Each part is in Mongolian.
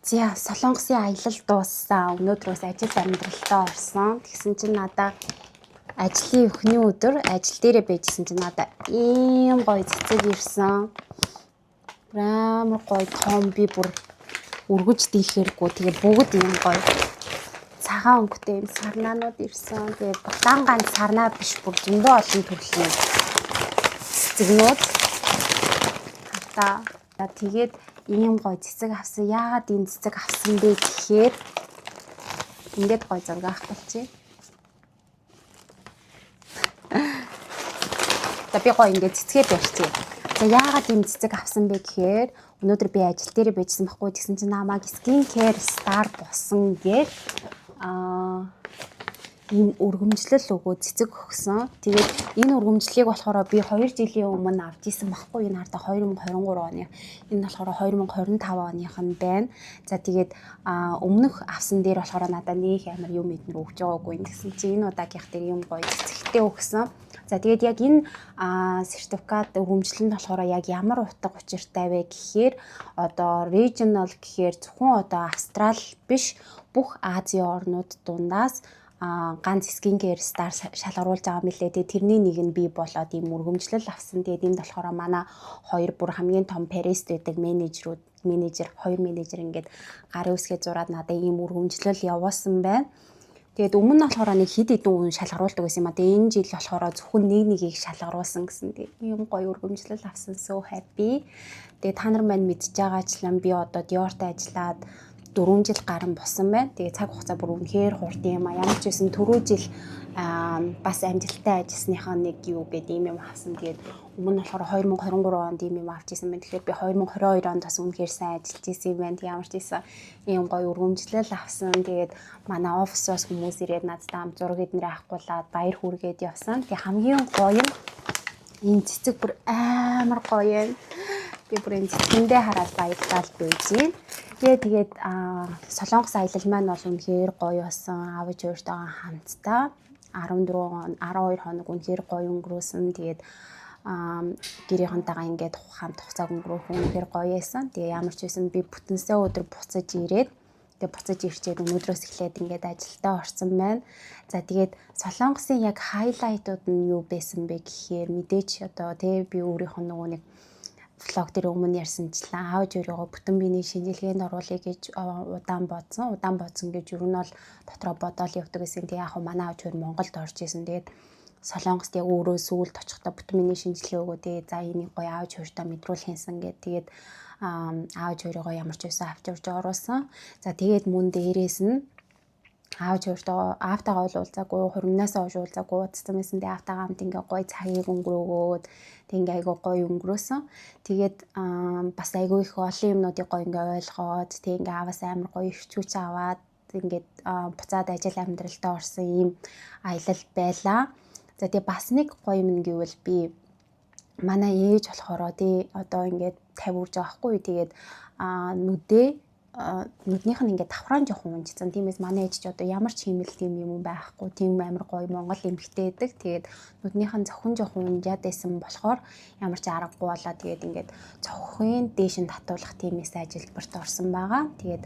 За Солонгосын аялал дууссан. Өнөөдрөөс ажил амьдралтаа орсон. Тэгсэн чинь надаа ажлын өхний өдөр ажил дээрээ байжсэн чинь надаа ийм гоё цэцэг ирсэн. Амар гоё том би бүр өргөж дийлэхэргүй. Тэгээ бүгд ийм гоё цагаан өнгөтэй ийм сарнаанууд ирсэн. Тэгээ булаан ганц сарнаа биш бүр зөндөө олон төрлийн цэцэгнүүд. Тэгээд ийм гоё цэцэг авсан. Яагаад энэ цэцэг авсан бэ гэхээр ингээд гоё зураг авах болчих. За би гоё ингээд цэцгээ барьчих. За яагаад ийм цэцэг авсан бэ гэхээр өнөөдөр би ажил дээр байжсан байхгүй. Тэгсэн чинь намайг скин кэр стар болсон гээд ийм өргөмжлөл өгөө цэцэг өгсөн. Тэгээд энэ өргөмжлөлийг болохоор би 2 жилийн өмнө авч исэн байхгүй. Энэ хардаа 2023 оны. Энэ болохоор 2025 оных нь байна. За тэгээд өмнөх авсан дээр болохоор надад нэг амар юм эднэр өгч байгаагүй. Тэгсэн чинь энэ удаагийнх дээр юм гоё цэцэгтэй өгсөн. За тэгээд яг энэ сертификат өргөмжлөл нь болохоор яг ямар утга учиртай вэ гэхээр одоо regional гэхээр зөвхөн одоо Австрали биш бүх Азийн орнууд дундаас ганц скинкер стар шалгаруулж байгаа мэлээ. Тэгээ тэрний нэг нь би болоод ийм өргөмжлөл авсан. Тэгээд энд болохоор манай хоёр бүр хамгийн том Парист байдаг хоёр менежер ингээд гарын үсгээ зураад надад ийм өргөмжлөл явуулсан байна. Тэгээд өмнө нь болохоор нэг хэд хэдэн хүн шалгаруулдаг байсан юм а. Тэгээд энэ жил болохоор зөвхөн нэгийг шалгаруулсан гэсэн. Тэгээд ийм гоё өргөмжлөл авсан. So happy. Тэгээд та нар маань мэдж байгаачлан би одоо Dior-тай ажиллаад 4 жил гарan болсон байна. Тэгээ цаг хугацаа бүр үнэхээр хурдан юм а. Ямар ч байсан түрүү жил бас амжилттай ажилласныхаа нэг юу гэдэг юм авсан. Тэгээд өмнө нь болохоор 2023 онд ийм юм авч ирсэн байна. Тэгэхээр би 2022 онд бас үнэхээр сайн ажиллаж ирсэн юм байна. Ямар ч байсан ийм гоё өргөмжлөл авсан. Тэгээд манай офисоос хүмүүс ирээд надад ам зураг эднэр авахгуулаад баяр хүргээд явсан. Тэгээ хамгийн гоё нь энэ цэцэг бүр амар гоё юм. Би бүр энэ цэцгэндээ хараад баярлал байж байна. Тэгээд Солонгос аялал маань бол үнэхээр гоё болсон. Аав ээжтэйгээ хамтдаа 12 хоног үнэхээр гоё өнгөрөөсөн. Тэгээд гэрийнхэнтэйгээ ингээд хамт хугацааг өнгөрөөх үнэхээр гоё байсан. Тэгээ ямар ч байсан би бүтэнсээ өдөр буцаж ирээд ирчээд өнөөдрөөс эхлээд ингээд ажилдаа орсон байна. За тэгээд Солонгосын яг хайлайтууд нь юу байсан бэ гэхээр мэдээч одоо би өөрийнхөө нөгөө нэг влог дээр өмнө ярьсанчлан аавж өөрийгөө бүтэн биений шинжилгээнд оруулъя гэж удаан бодсон гэж ер нь бол дотроо бодоол явдаг гэсэн. Тэгээ яг манай аавч өөр Монголд орж исэн. Тэгээд Солонгост яг өөрөө сүүлд очихдоо бүтэн биений шинжилгээ өгөө. Тэгээд за энийг гоё аавч өөртөө мэдрүүл хийсэн гэдэг. Тэгээд аавч өөрийгөө ямар ч байсан авч урж оруулсан. За тэгээд мөн дээрээс нь аавч өөртөө аавтайгаа уулзаагүй, хурмнаасаа уулзаагүй уудсан байсан. Тэгээ аавтайгаа хамт ингээ гоё цагийг өнгөрөөгөөд ингээ айгүй гоё өнгөрөөсөн. Тэгээд бас айгүй их олон юмнуудыг гоё ингээ ойлгоод тэг ингээ ааваас амар гоё ирчүүч аваад ингээд буцаад ажил амьдралтаа орсон ийм аялал байлаа. За тэгээ бас нэг гоё юм гэвэл би манай ээж болохоороо одоо ингээд 50 үрж байгаа хгүй. Тэгээд нүднийх нь ингээд давхраан жоохон унжсан. Тиймээс манай ээж ч одоо ямар ч хэмэл тийм юм байхгүй. Тийм амар гоё Монгол эмэгтэй байдаг. Тэгээд нүднийх нь зөвхөн жоохон унжаад байсан болохоор ямар ч аргагүй болоо. Тэгээд ингээд цохын дээш нь татуулах тийм мэс ажилбарт орсон байгаа. Тэгээд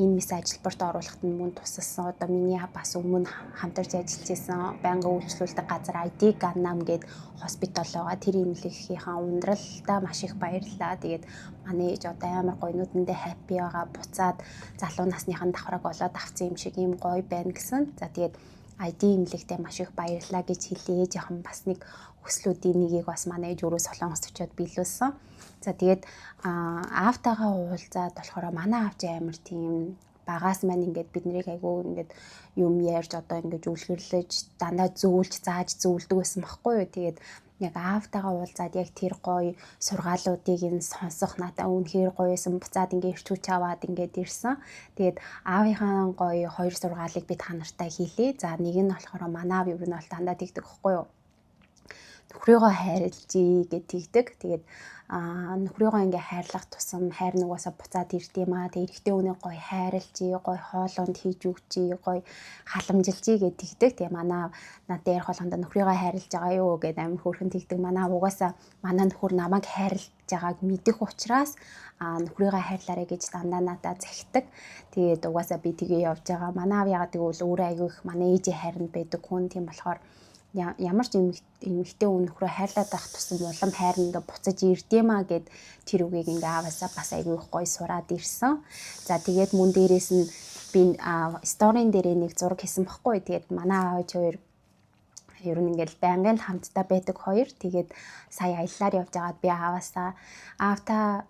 энэ мэс ажилбарт оруулахад нь мөн тусалсан. Одоо миний бас өмнө хамтарч ажиллаж байсан байнгын үйлчлүүлдэг газар ID Gangnam гээд хоспитал байгаа. Тэр эмнэлгийнхаа ундралтаа маш их баярлалаа. Тэгээд манай ээж одоо амар гоё нүдэндээ happy байгаа. Буцаад залуу насныхын давхраг болоод авсан юм шиг ийм гоё байна гэсэн. За тэгээд ID эмнэлэгтээ маш их баярлалаа гэж хэлээ. Ээжийнхэн бас нэг хүслүүдийн нэгийг бас манай ээж өөрөө Солонгост очиод биелүүлсэн. За тэгээд аавтайгаа уулзаад болохоор манай аавч амар тийм багаас маань ингээд бид нарыг айгүй ингээд юм ярьж одоо ингээд үлгэрлэж дандаа зааж зөвлөдөг байсан байхгүй юу. Тэгээд яг аавтайгаа уулзаад яг тэр гоё сургаалуудыг нь сонсох надад үнэхээр гоё байсан. Буцаад ингээд ирчүүч аваад ингээд ирсэн. Тэгээд аавынхаа гоё хоёр сургаалыг би та нартай хэлье. За нэг нь болохоор манай аав юу нь бол дандаа тэгдэг байхгүй юу. Нөхрийгөө хайрлжий гэж тэгдэг. Тэгээд нөхрийгөө ингээ хайрлах тусам хайр нугасаа буцаад ирдэм аа. Тэг эрэгтэй хүнийг гоё хайрлжий, гоё хоолунд хийж өгчий, гоё халамжилжий гэд тэгдэг. Тэгээ манай надад ярих болгонд нөхрийгөө хайрлаж байгаа юу гэд амар хөөрхөн тэгдэг. Манай угаасаа манай нөхөр намайг хайрлаж байгааг мэдэх учраас нөхрийгөө хайрлаарэ гэж дандаа надад захидаг. Тэгээд угаасаа би тэгээ явж байгаа. Манай аав яагаад гэвэл өөрөө аягүй их манай ээжийн хайранд байдаг хүн. Тийм болохоор ямар ч эмэгтэй хүн нөхрөө хайрлаад байх тусам улам хайр ингээ буцаж ирдэм аа гэд тэр үгийг ингээ ааваасаа бас аягүй их гоё сураад ирсэн. За тэгээд мөн дээрээс нь би сторийн дээрээ нэг зураг хийсэн баггүй. Тэгээд манай аав хоёр ер нь ингээл байнгын хамтдаа байдаг хоёр. Тэгээд сая аяллаар явж байгаад би ааваасаа аавта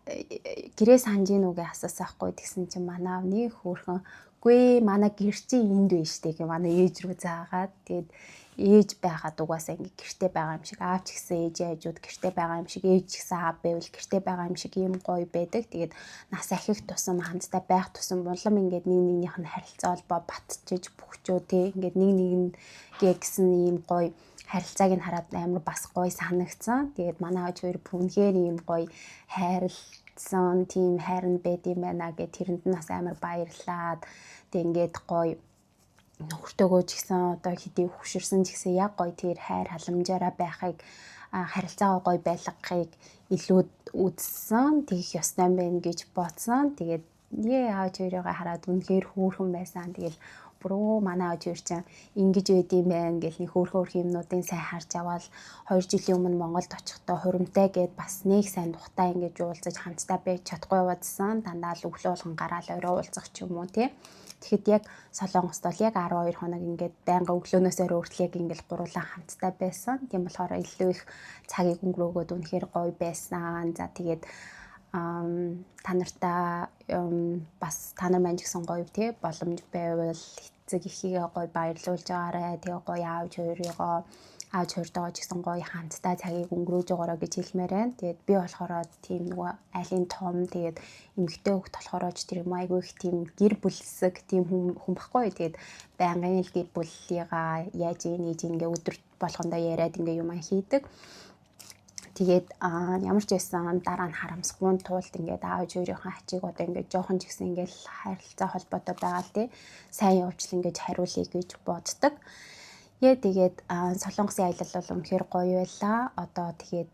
гэрээ санаж ийн үгээ асуусан байхгүй. Тэгсэн чинь манай аав нэг хөөрхөн үгүй манай гэр чинь энд байж тээ гэ манай ээж рүү заагаад тэгээд ээж байгаад угаасаа ингээ гэрте байгаа юм шиг аав ч гэсэн ээжийн хажууд гэрте байгаа юм шиг ээж ч гэсэн аав байвал гэрте байгаа юм шиг ийм гоё байдаг. Тэгээд нас ахих тусам хамтдаа байх тусам улам ингээд нэг нэгнийх нь харилцаа холбоо батчиж бөхчөө тий ингээд нэг нэгнгээ гэсэн ийм гоё харилцааг нь хараад амар бас гоё санагдсан. Тэгээд манай аав хоёр бүгнхээр ийм гоё хайрлсан тийм хайрн байд юм байна гэж тэрэнд нас амар баярлаад тэг ингээд гоё нөхөртөөгөө ч гэсэн одоо хэдий хөшөрсөн ч гэсэн яг гоё тэр хайр халамжаараа байхыг харилцаагаа гоё байлгахыг илүү үзсэн тэгэх ёстой байна гэж бодсон. Тэгээд аав хоёроо хараад үнэхээр хөөрхөн байсан. Тэгэл бүрөө манай аав хоёр чинь ингэж байд юм байна гэл нэг хөөрхөн юмнуудын сайн харж аваад 2 жилийн өмнө Монголд очихдоо хуримтай гэд бас нэг сайн тухтай ингэж уулзаж хамтдаа байж чадахгүй яваадсан. Дандаа л өглөө болгон гараал орой уулзах ч юм уу тий. Тэгэхэд яг Солонгост бол яг 12 хоног ингээд байнга өглөөнөөс орой хүртэл яг ингээд гурлаа хамтдаа байсан. Тийм болохоор илүү их цагийг өнгөрөөгөөд үнэхээр гоё байсан. За тэгээд та нартай бас та нар маань ч гэсэн гоё тий боломж байвал эцэг эхийгээ гоё баярлуулж байгаарай. Тэгээ гоё аав хоёрыгоо аав хоёртойгоо ч гэсэн гоё хамтдаа цагийг өнгөрөөж байгаарай гэж хэлмээр байна. Тэгээд би болохоор тийм нөгөө айлын том тэгээд эмэгтэй хөлт болохоор ч тэр юм айгүй их тийм гэр бүлсэг тийм хүн баггүй. Тэгээд байнгын л гэр бүллийгаа яаж ийж ингээ өдөр болгондоо яриад ингээ юм хийдэг. Тэгээд ямар ч байсан дараа нь харамсахгүй тулд ингээд аав хоёрынхаа ачийг одоо ингээд жоохон ч гэсэн ингээд харилцаа холбоотой байгаа л тий. Сайн явуулж ингээд хариулъя гэж боддог. Тэгээд Солонгосын аялал бол үнэхээр гоё байлаа. Одоо тэгээд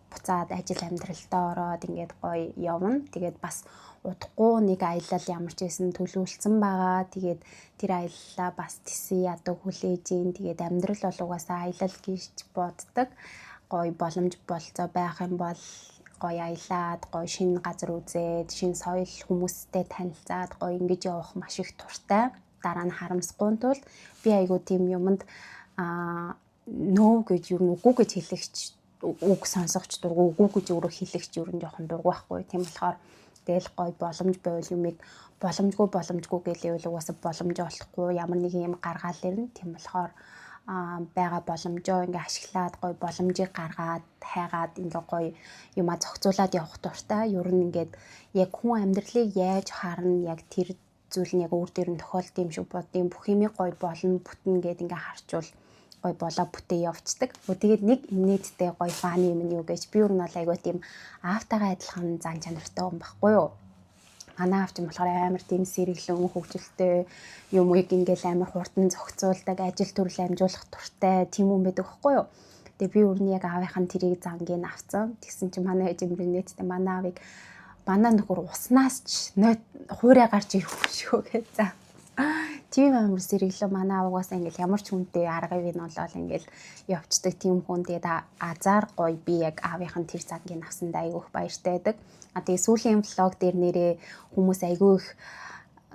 буцаад ажил амьдралтаа ороод ингээд гоё явна. Тэгээд бас удахгүй нэг аялал ямар ч байсан төлөвлөсөн байгаа. Тэгээд тэр аяллаа бас тэсээ ядуу хүлээж ийн. Тэгээд амьдрал бол угаасаа аялал гэж боддог. Гоё боломж болцоо байх юм бол гоё аялаад гоё шинэ газар үзээд шинэ соёл хүмүүстэй танилцаад гоё ингэж явах маш их туртай. Дараа нь харамсахгүй тул би айгуу тийм юмд нөө гэж юу үгүй гэж хэлэгч үг сонсогч дургу үгүй гэж өөрөө хэлэгч юу нь жоохон дургу байхгүй. Тийм болохоор тэгэл гоё боломж байвал юмыг боломжгүй гэлээвэл угаасаа боломж олохгүй ямар нэг юм гаргаал ирнэ. Тийм болохоор байгаа боломжоо ингээ ашиглаад гоё боломжийг гаргаад хайгаад ингээ гоё юмаа зохицуулаад явах дуртай. Ер нь ингээд яг хүн амьдралыг яаж харна яг тэр зүйл нь яг өөр дээр нь тохиолдсон юм шиг бодсон бүх юмыг гоё болно бүтэн гэд ингээ харчвал гоё болоо бүтээ явцдаг. Тэгээд нэг инээдтэй гоё фаны юм нь юу гэж би өөр нь бол айгүй тийм аавтайгаа адилхан зан чанартай юм баггүй юу. Манай аав чинь болохоор амар тийм сэргэлэн хөвгөлтэй юм уг ингээл амар хурдан зохицуулдаг, ажил төрөл амжуулах туртай тийм юм байдаг байхгүй юу. Тэгээ би өөрний яг аавынхаа тэрийг зангийн авцсан. Тэгсэн чинь манай ээж нэттэй манай аавыг манай нөхөр уснаас ч хуурай гарч ирэх шүү гэж. За. Тийм амар сэргэлэн манай аавгаас ингээл ямар ч хүнтэй аргыг нь болол ингээл явцдаг тийм хүн. Тэгээд азар гоё би яг аавынхаа тэр зангийн авсандаа айгүйх баяртай байдаг. Тэгээ сүүлийн влог дээр нэрээ хүмүүс айгүй их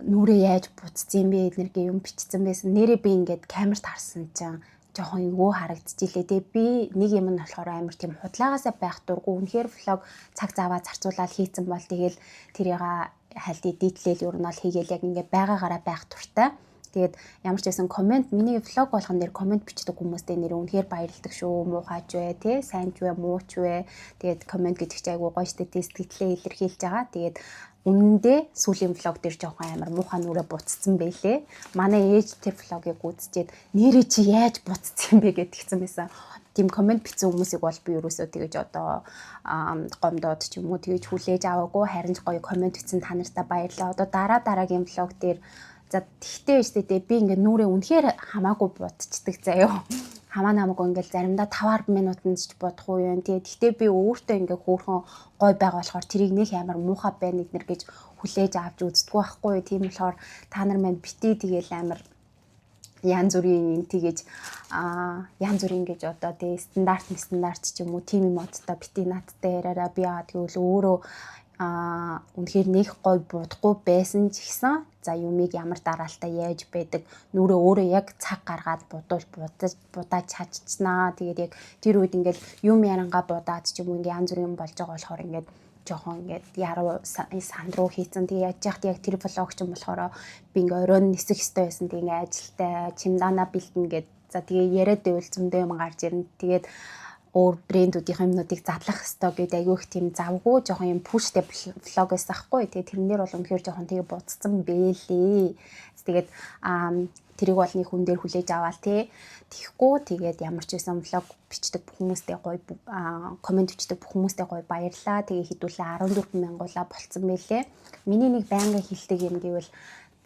нүрээ яаж буцсан бэ эднэргээ юм бичсэн байсан. Нэрээ би ингээд камерт харсан чинь жоохон өвөө харагдчихилээ. Тэгээ би нэг юм нь болохоор амар тийм худлаагаасаа байх дурггүй. Үнэхээр влог цаг заваа зарцуулаад хийцэн бол тэгэл тэрийг хайлтыг дийтлэл ер нь бол хийгээл яг ингээд байгаагаараа байх туртай. Тэгээд ямар ч байсан комент миний влог болгон дээр комент бичдэг хүмүүстэй нэр үнэхээр баярлдаг шүү. Муухайч вэ тий сайн ч вэ муу ч вэ. Тэгээд комент гэдэг чинь айгуу гоё штэ сэтгэлээ илэрхийлж байгаа. Тэгээд үнэндээ сүүлийн влог дээр жоохон амар муухай нүрэ буцсан байлээ. Манай ээж тэр влогийг үзчихэд нэрээ чи яаж буцсан бэ гэдгийгсэн байсан. тийм комент бичсэн хүмүүсийг бол би ерөөсөө тэгэж одоо гомдоод ч юм уу тэгэж хүлээж аваагүй харин ч гоё комент бичсэн та нартай баярлалаа. Одоо дараагийн влог дээр за тэгтээ биш дээ би ингээд нүрээ үнэхээр хамаагүй будчихдаг заяа. Хамаа намаагүй ингээд заримдаа 5-10 минутанд ч бодох уу юм. Тэгтээ би өөртөө ингээд хөөрхөн гой байгаа болохоор тэрийг нэг амар муухай байна нэг нэр гэж хүлээж авч үздэггүй байхгүй. Тийм болохоор та нар манд битээ тэгэл амар янз бүрийн тэгэж янз бүрийн гэж одоо тий стандарт ч юм уу тийм юм одтой бити надтай яриараа би тэгвэл өөрөө үнэхээр нэг гой будахгүй байсан ч гэсэн за юмыг ямар дараалтай яаж байдаг нүрээ өөрөө яг цаг гаргаад будаж чадчихнаа. Тэгээд яг тэр үед ингээд юм ярангаа будаад ч юм уу ингээд янз бүрийн болж байгаа болохоор ингээд жоохон ингээд яруу санд руу хийцэн тэгээ яаж яхад яг тэр влог ч юм болохоор би ингээ оройн нисэх ёстой байсан тэгээ ингээ ажилтай чимдаана бэлтэн гээд за тэгээ яриад байвал зөндөө юм гарч ирнэ тэгээд өөр брэндүүдийн юмнуудыг задлах ёстой гэдэг айгүй их тийм завгүй жоохон юм пуштэй влог байсан хгүй тэгээ тэрнээр бол үнэхээр жоохон тэгээ буцсан бэлээ тэгээд тэрийг бол нэг хүн дээр хүлээж аваал тийхгүй тэгээд ямар ч байсан влог бичдэг бүх хүмүүстэй гоё комент бичдэг бүх хүмүүстэй гоё баярлаа. Тэгээ хэдүүлээ 14,000 болцсон байлээ. Миний нэг байнгын хэлдэг юм гэвэл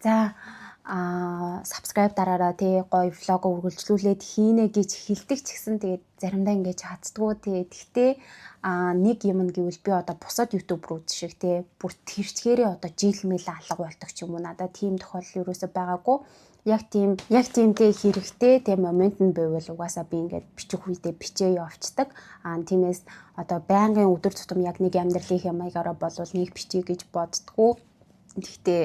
за subscribe дараараа гоё влог үргэлжлүүлээд хийнэ гэж хэлдэг ч гэсэн тэгээд заримдаа ингэж хацдгүй тэгтээ нэг юм нь гэвэл би одоо бусад ютуберүүд шиг бүр тэрчгээрээ одоо жилмэл алга болдог ч юм уу надад тийм тохиолдол ерөөсөй байгаагүй. Яг тийм хэрэгтэй момент нь байвал угаасаа би ингээд бичих үедээ бичээ явцдаг. Тиймээс одоо байнгын өдөр тутам яг нэг амьдралын хямаагаараа болвол нэг бичээ гэж боддгоо. Гэхдээ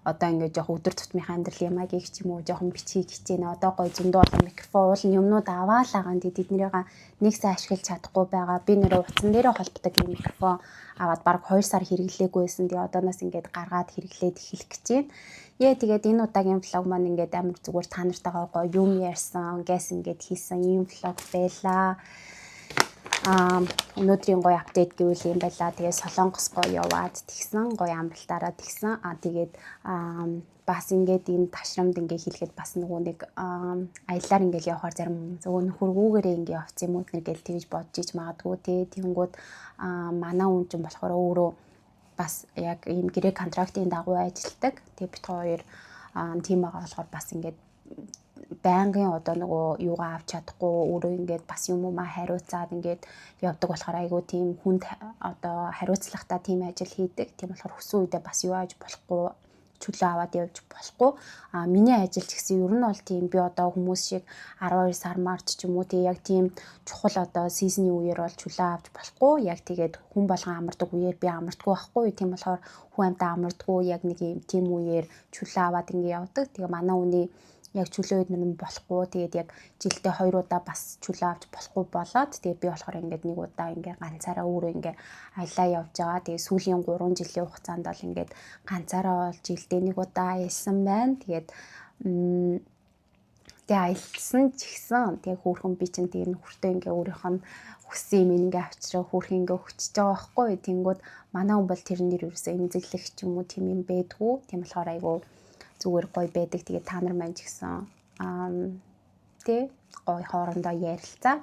одоо ингээд жоох өдөр тутмын амьдралын хямаагийг ч юм уу жоохон бичгийг хичээнэ. Одоо гой зөндөө олон микрофон уул юмнууд аваалаагаан тэднийгээ нэг сайн ашиглаж чадахгүй байгаа. Би нэрээ утсан дээрээ холбдог юм микрофон аваад баг 2 сар хэрэглээгүй байсан. Тэгээ одооноос ингээд гаргаад хэрэглээд эхлэх гэж байна. Тэгээд энэ удаагийн влог маань ингээд амар зүгээр та нартайгаа гоё юм ярьсан, гэс ингээд хийсэн ийм влог байлаа. Өнөөдрийн гоё апдейт гэвэл юм байлаа. Тэгээд Солонгос гоё яваад тэгсэн, гоё амралтаараа тэгсэн. Тэгээд бас ингээд энэ ташрамд ингээд хэлэхэд бас нөгөө нэг аяллаар ингээд явахаар зарим нөхөргүүгээрээ ингээд явц юм уу гэл тэгж бодож иж магадгүй тэгэнгүүт манай хүн чинь болохоор өөрөө бас яг ийм гэрээ контрактын дагуу ажилтдаг. Тэгээ бит хоёр тийм байгаа болохоор бас ингээд байнгын одоо нөгөө юугаа авч чадахгүй өөрөө ингээд бас юм уу хариуцаад ингээд явдаг болохоор айгүй тийм хүнд одоо хариуцлагатай тийм ажил хийдэг. Тийм болохоор хүсэн үедээ бас юу ааж болохгүй чөлөө аваад явж болохгүй. Миний ажил ч гэсэн ер нь бол тийм би одоо хүмүүс шиг 12 сар март ч юм уу яг тийм чухал одоо сизны үеэр бол чөлөө авч болохгүй. Яг тэгээд хүн болгон амардаг үеэр би амардаггүй байхгүй. Тийм болохоор хүн амтаа амардаггүй яг нэг юм тийм үеэр чөлөө аваад ингэ явдаг. Тэгээ манай үний яг чөлөө эднэр нь болохгүй. Тэгээд яг жилдээ 2 удаа бас чөлөө авч болохгүй болоод тэгээд би болохоор ингээд нэг удаа ингээд ганцаараа өөрөө ингээд аялаа явж байгаа. Тэгээд сүүлийн 3 жилийн хугацаанд бол ингээд ганцаараа бол жилдээ нэг удаа аялсан байна. Тэгээд аялсан ч гэсэн тэгээд хөөрхөн би чинь тэгээд нөхөртөө ингээд өөрийнх нь хүссэн юм ингээд авчраа хөөрхөн ингээд хүчиж байгаа байхгүй. Тэнгүүд манай хүн бол тэрэн дээр ерөөсөө эмзэглэх ч юм уу тийм юм байдгүй. Тийм болохоор айгүй зүгээр гоё байдаг. Тэгээд та нар маань ч гэсэн гоё хоорондоо ярилцаа.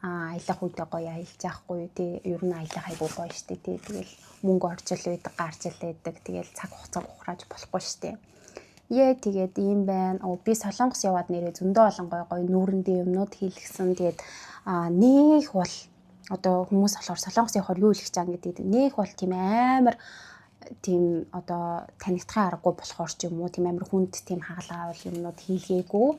Аялах үедээ гоё аялж яахгүй ер нь аялах айгүй гоё штэ тэгэл мөнгө орж ил байдаг, гарч ил байдаг. Тэгэл цаг хугацаа ухрааж болохгүй штэ. Тэгээд ийм байна. Би Солонгос яваад нэрээ зөндөө олон гоё нүүрэндээ юмнууд хийлгсэн. Тэгээд нэг бол одоо хүмүүс болохоор Солонгос явахаар юу хийх гэж байгаа гэдэг. Нэг бол тийм амар тийм одоо танигдахын аргагүй болохоор ч юм уу тийм амар хүнд тийм хагалгаа бол юмнууд хийлгээгүй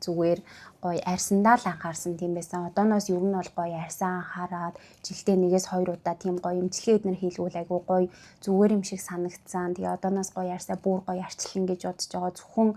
зүгээр гоё арьсандаа л анхаарсан тийм байсан. Одооноос ер нь бол гоё арьсаа анхаарад жилдээ 1-2 удаа тийм гоё эмчилгээ эднэр хийлгүүл айгу гоё зүгээр юм шиг санагдсан. Тэгээ одооноос гоё арьсаа бүр гоё арчлан гэж бодож байгаа. Зөвхөн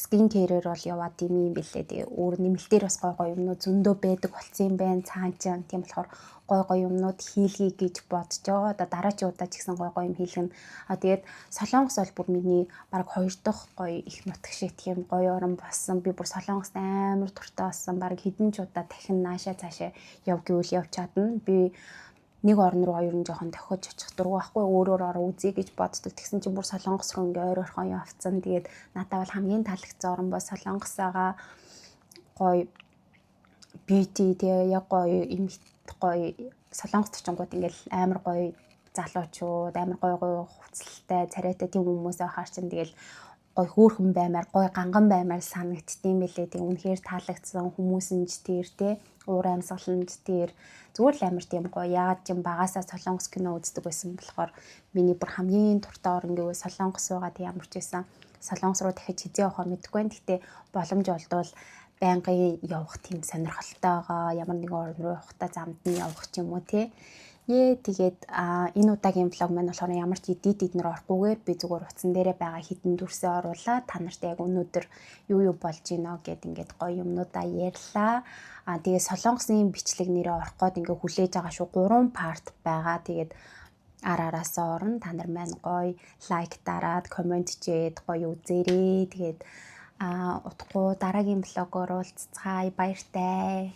скин кэрээр бол яваад тийм юм билээ. Тэгээ өөр нэмэлтээр бас гоё юмнууд зөндөө байдаг болсон юм байна. Цаанчаа тийм болохоор гоё юмнууд хийлгий гэж бодож байгаа. Одоо дараагийн удаа ч гэсэн гоё юм хийлгэнэ. Тэгээд Солонгос бол бүр миний баг 2 дахь гоё их нутаг шиг тийм гоё орн болсон. Би бүр Солонгост амар дуртай болсон. Баг хэдэн ч удаа дахин наашаа цаашаа яв гэвэл явж чадна. Би нэг орн руу ер нь жоохон давхиж очих дургу байхгүй өөрөөр ороо үзье гэж боддог. Тэгсэн чинь бүр Солонгос руу ингээ ойр орхон явцсан. Тэгээд надад бол хамгийн таалагдсан орн бол Солонгос байгаа. Гоё beauty тэгээ яг гоё юм гоё солонгос очингууд ингээл амар гоё залуучууд амар гоё хувцалтай царайтай тийм хүмүүс байхаар чинь тэгэл гоё хөөрхөн баймаар гоё ганган баймаар санагдтiin мэлээ. Тэг үнэхээр таалагдсан хүмүүс нь ч тэр те уур амьсгал нь ч тэр зүгээр л амар тийм гоё. Яагаад ч юм багасаа солонгос кино үздэг байсан болохоор миний бүр хамгийн дуртай орн гэвэл солонгос байгаа. Тэг ямар ч байсан солонгос руу дахиж хизээ явахаа мэдэхгүй байна. Гэтэ боломж олдвол байнгын явах тийм сонирхолтойгоо ямар нэгэн орн руу явахдаа замд нь явах ч юм уу те. Тэгээд энэ удаагийн влог маань болохоор ямар ч эднэр орохгүйгээр би зүгээр утсан дээрээ байгаа хитэн дүрсээ оруулаад та нартай яг өнөөдөр юу болж гинэ гэд ингээд гоё юмнуудаа ярьлаа. Тэгээд солонгосны бичлэг нэрээ орох гээд ингээд хүлээж байгаа шүү. 3 парт байгаа. Тэгээд араасаа орно. Та нар маань гоё лайк дараад комент чээд гоё үзээрэй. Тэгээд утгагүй дараагийн влогоор уулзцаая. Баяртай.